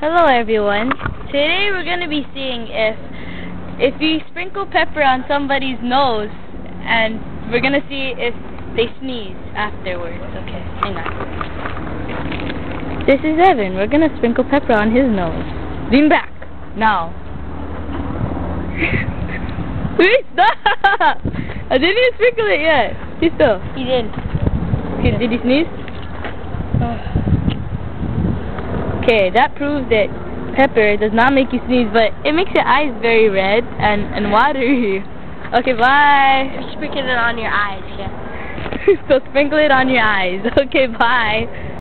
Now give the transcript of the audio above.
Hello everyone. Today we're going to be seeing if you sprinkle pepper on somebody's nose, and we're going to see if they sneeze afterwards. Okay, hang on. This is Evan. We're going to sprinkle pepper on his nose. Lean back. Now. Wait, stop! I didn't even sprinkle it yet. Sit still. He did. Okay, did he sneeze? Okay, that proves that pepper does not make you sneeze, but it makes your eyes very red and watery. Okay, bye. You're sprinkling it on your eyes, yeah. So sprinkle it on your eyes. Okay, bye.